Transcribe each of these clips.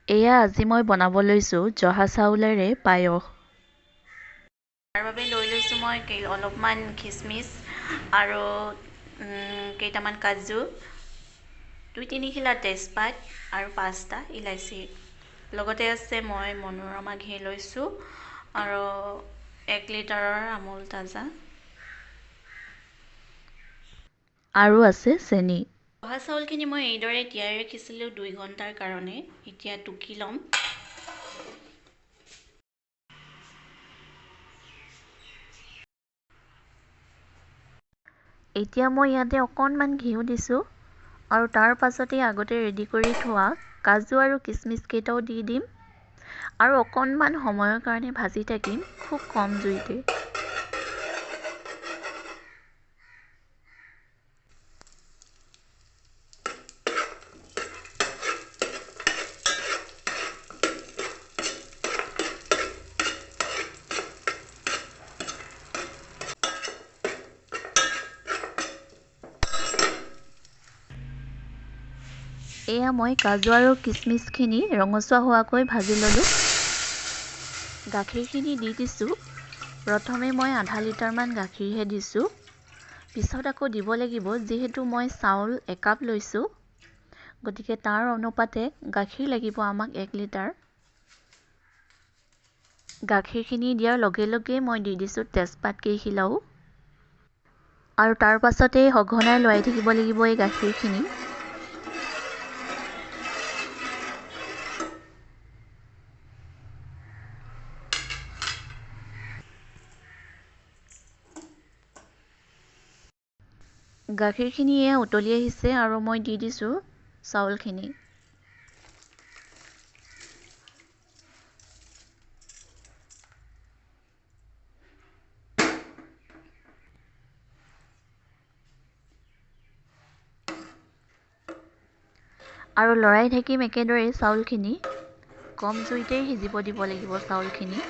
এয়া আজি মই বনাব লৈছোঁ জহা চাউলেৰে পায়স। তাৰ বাবে লৈ লৈছোঁ মই অলপমান খিচমিচ আৰু কেইটামান কাজু, 2-3 খিলা তেজপাত আৰু 5টা ইলাচি। লগতে আছে মই মনোৰমা ঘি লৈছোঁ আৰু 1 লিটাৰৰ আমুল তাজা। আৰু আছে চেনি। জহা চাউলখিনি মই এইদৰে তিয়াই ৰাখিছিলোঁ 2 ঘণ্টাৰ কাৰণে। এতিয়া টুকি ল'ম। এতিয়া মই ইয়াতে অকণমান ঘিউ দিছোঁ আৰু তাৰ পাছতে আগতে ৰেডি কৰি থোৱা কাজু আৰু কিচমিচ কেইটাও দি দিম আৰু অকণমান সময়ৰ কাৰণে ভাজি থাকিম খুব কম জুইতে। এয়া মই কাজু আৰু কিচমিচখিনি ৰঙচুৱা হোৱাকৈ ভাজি ল'লোঁ। গাখীৰখিনি দি দিছোঁ। প্ৰথমে মই আধা লিটাৰমান গাখীৰহে দিছোঁ। পিছত আকৌ দিব লাগিব যিহেতু মই চাউল 1 কাপ লৈছোঁ। গতিকে তাৰ অনুপাতে গাখীৰ লাগিব আমাক 1 লিটাৰ। গাখীৰখিনি দিয়াৰ লগে লগে মই দি দিছোঁ তেজপাত কেইখিলাও। আৰু তাৰ পাছতেই সঘনাই লৰাই থাকিব লাগিব এই গাখীৰখিনি। গাখীৰখিনি উতলি আহিছে আৰু মই দি দিছোঁ চাউলখিনি। আৰু লৰাই থাকিম একেদৰে চাউলখিনি। কম জুইতেই সিজিব দিব লাগিব চাউলখিনি।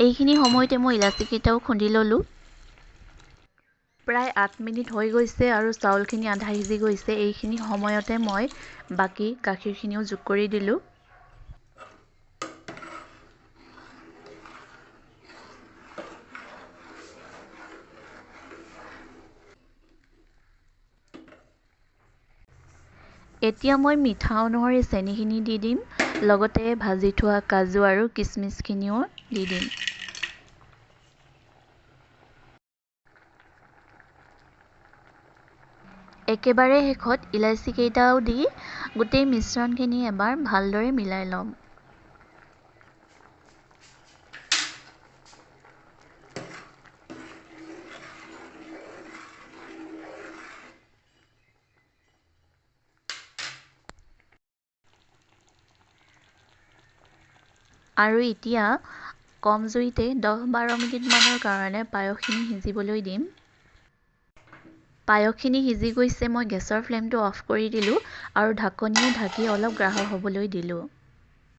এইখিনি সময়তে মই ইলাচি কেইটাও খুন্দি ল'লোঁ। প্ৰায় 8 মিনিট হৈ গৈছে আৰু চাউলখিনি আধা সিজি গৈছে। এইখিনি সময়তে মই বাকী গাখীৰখিনিও যোগ কৰি দিলোঁ। এতিয়া মই মিঠা অনুসৰি চেনিখিনি দি দিম। লগতে ভাজি থোৱা কাজু আৰু কিচমিচখিনিও দি দিম। একেবাৰে শেষত ইলাচি কেইটাও দি গোটেই মিশ্ৰণখিনি এবাৰ ভালদৰে মিলাই ল'ম। আৰু এতিয়া কম জুইতে 10-12 মিনিটমানৰ কাৰণে পায়সখিনি সিজিবলৈ দিম। পায়সখিনি সিজি গৈছে। মই গেছৰ ফ্লেমটো অফ কৰি দিলোঁ আৰু ঢাকনিৰে ঢাকি অলপ গ্ৰাঢ় হ'বলৈ দিলোঁ।